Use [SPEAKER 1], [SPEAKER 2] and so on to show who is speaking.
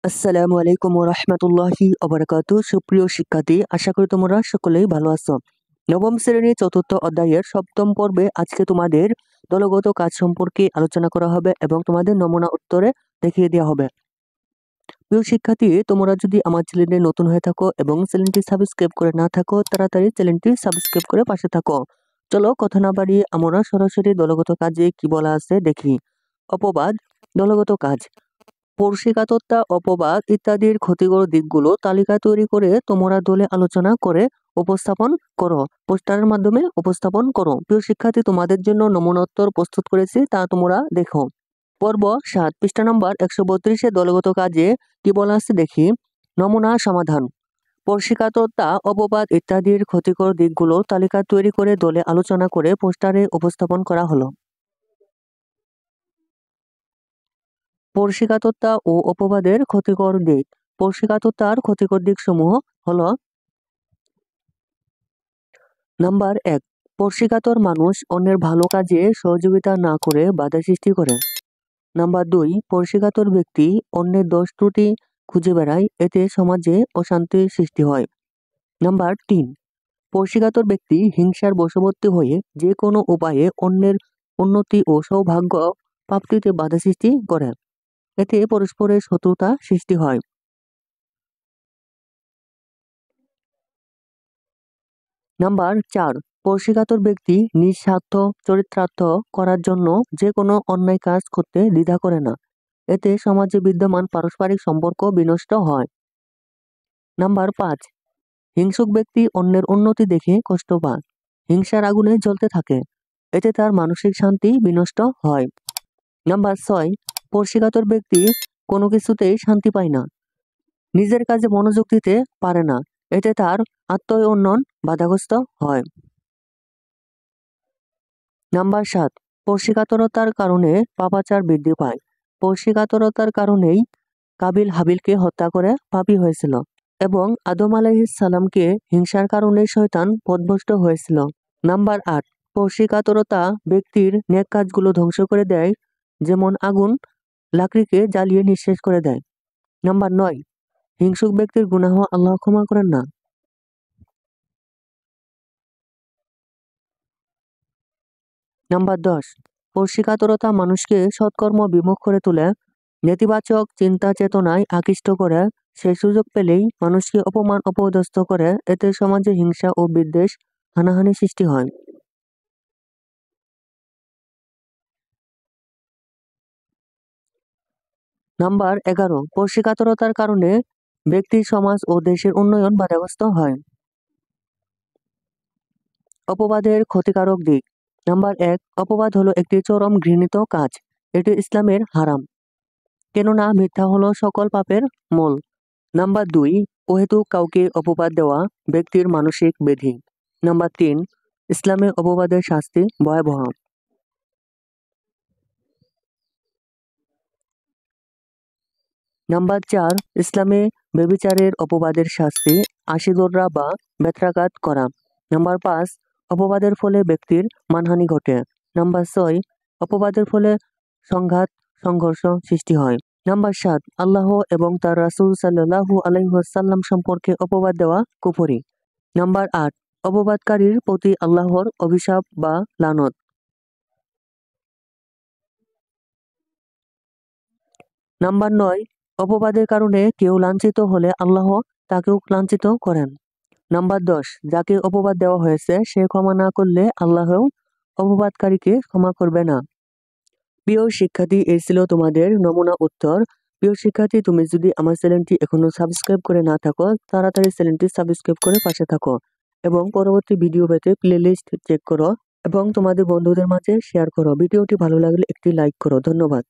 [SPEAKER 1] আসসালামু আলাইকুম ওয়া রাহমাতুল্লাহি ওয়া বারাকাতুহু। সুপ্রিয় শিক্ষার্থী, আশা করি তোমরা সকলেই ভালো আছো। নবম শ্রেণীর চতুর্থ অধ্যায়ের সপ্তম পর্বে আজকে তোমাদের দলগত কাজ সম্পর্কে আলোচনা করা হবে এবং তোমাদের নমুনা উত্তরে দেখিয়ে দেওয়া হবে। প্রিয় শিক্ষার্থী, তোমরা যদি আমার চ্যানেলে নতুন হয়ে থাকো এবং চ্যানেলটি সাবস্ক্রাইব করে না থাকো, তাড়াতাড়ি চ্যানেলটি সাবস্ক্রাইব করে পাশে থাকো। চলো কথা না বাড়িয়ে আমরা সরাসরি দলগত কাজে কি বলা আছে দেখি। অপবাদ। দলগত কাজ। স্পর্শকাতরতা, অপবাদ ইত্যাদির ক্ষতিকর দিকগুলো তালিকা তৈরি করে তোমরা দলে আলোচনা করে উপস্থাপন করো, পোস্টারের মাধ্যমে উপস্থাপন করো। প্রিয় শিক্ষার্থী, তোমাদের জন্য নমুনা উত্তর প্রস্তুত করেছি, তা তোমরা দেখো। পর্ব 7, পৃষ্ঠা নম্বর 132-এ দলগত কাজে কি বলা আছে দেখি। নমুনা সমাধান। স্পর্শকাতরতা, অপবাদ ইত্যাদির ক্ষতিকর দিকগুলো তালিকা তৈরি করে দলে আলোচনা করে পোস্টারে উপস্থাপন করা হলো। স্পর্শকাতরতা ও অপবাদের ক্ষতিকর দিক। স্পর্শকাতরতার ক্ষতিকর দিক সমূহ হলো: নাম্বার 1, স্পর্শকাতর মানুষ অন্যের ভালো কাজে সহযোগিতা না করে বাধা সৃষ্টি করে। নাম্বার 2, স্পর্শকাতর ব্যক্তি অন্যের দোষ ত্রুটি খুঁজে বেড়ায়, এতে সমাজে অশান্তির সৃষ্টি হয়। নাম্বার 3, স্পর্শকাতর ব্যক্তি হিংসার বশবর্তী হয়ে যে কোনো উপায়ে অন্যের উন্নতি ও সৌভাগ্য প্রাপ্তিতে বাধা সৃষ্টি করে, এতে পরস্পরের শত্রুতা সৃষ্টি হয়। নাম্বার 4, স্পর্শকাতর ব্যক্তি নিজ স্বার্থ চরিতার্থ করার জন্য যে কোনো অন্যায় কাজ করতে দ্বিধা করে না, এতে সমাজে বিদ্যমান পারস্পরিক সম্পর্ক বিনষ্ট হয়। নাম্বার 5, হিংসুক ব্যক্তি অন্যের উন্নতি দেখে কষ্ট পায়, হিংসার আগুনে জ্বলতে থাকে, এতে তার মানসিক শান্তি বিনষ্ট হয়। নাম্বার 6, স্পর্শকাতর ব্যক্তি কোনো কিছুতেই শান্তি পায় না, নিজের কাজে মনোযোগ দিতে পারে না, এতে তার আত্মউন্নয়ন বাধাগ্রস্ত হয়। নাম্বার 7, স্পর্শকাতরতার কারণে পাপাচার বৃদ্ধি পায়। স্পর্শকাতরতার কারণেই কাবিল হাবিলকে হত্যা করে পাপী হয়েছিল এবং আদম আলাইহিস সালামকে হিংসার কারণে শয়তান পথভ্রষ্ট হয়েছিল। নাম্বার 8, স্পর্শকাতরতা ব্যক্তির নেক কাজগুলো ধ্বংস করে দেয়, যেমন আগুন লাকড়িকে জ্বালিয়ে নিঃশেষ করে দেয়। নাম্বার 9, হিংসুক ব্যক্তির গুনাহ আল্লাহ ক্ষমা করেন না। নাম্বার 10, স্পর্শকাতরতা মানুষকে সৎকর্ম বিমুখ করে তোলে, নেতিবাচক চিন্তা চেতনায় আকৃষ্ট করে, সেই সুযোগ পেলেই মানুষকে অপমান অপদস্থ করে, এতে সমাজে হিংসা ও বিদ্বেষ হানাহানি সৃষ্টি হয়। নাম্বার 11, স্পর্শকাতরতার কারণে ব্যক্তি, সমাজ ও দেশের উন্নয়ন বাধাগ্রস্ত হয়। অপবাদের ক্ষতিকারক দিক। নাম্বার 1, অপবাদ হলো একটি চরম ঘৃণিত কাজ, এটি ইসলামের হারাম, কেননা মিথ্যা হলো সকল পাপের মূল। নাম্বার 2, অহেতুক কাউকে অপবাদ দেওয়া ব্যক্তির মানসিক ব্যাধি। নাম্বার 3, ইসলামে অপবাদের শাস্তি ভয়াবহ। নাম্বার 4, ইসলামে ব্যভিচারের অপবাদের শাস্তি 80 দৌড়া বা বেত্রাঘাত করা। নাম্বার 5, অপবাদের ফলে ব্যক্তির মানহানি ঘটে। নাম্বার 6, অপবাদের ফলে সংঘাত সংঘর্ষ সৃষ্টি হয়। নাম্বার 7, আল্লাহ এবং তার রাসূল সাল্লাল্লাহু আলাইহি ওয়াসাল্লাম সম্পর্কে অপবাদ দেওয়া কুফরি। নাম্বার 8, অপবাদকারীর প্রতি আল্লাহর অভিশাপ বা লানত। নাম্বার 9, অপবাদের কারণে কেউ লাঞ্ছিত হলে আল্লাহ তাকেও লাঞ্ছিত করেন। নাম্বার 10, যাকে অপবাদ দেওয়া হয়েছে সে ক্ষমা না করলে আল্লাহও অপবাদকারীকে ক্ষমা করবে না। প্রিয় শিক্ষার্থী, এই ছিল তোমাদের নমুনা উত্তর। প্রিয় শিক্ষার্থী, তুমি যদি আমার চ্যানেলটি এখনো সাবস্ক্রাইব করে না থাকো, তাড়াতাড়ি চ্যানেলটি সাবস্ক্রাইব করে পাশে থাকো এবং পরবর্তী ভিডিও পেতে প্লেলিস্ট চেক করো এবং তোমাদের বন্ধুদের মাঝে শেয়ার করো। ভিডিওটি ভালো লাগলে একটি লাইক করো। ধন্যবাদ।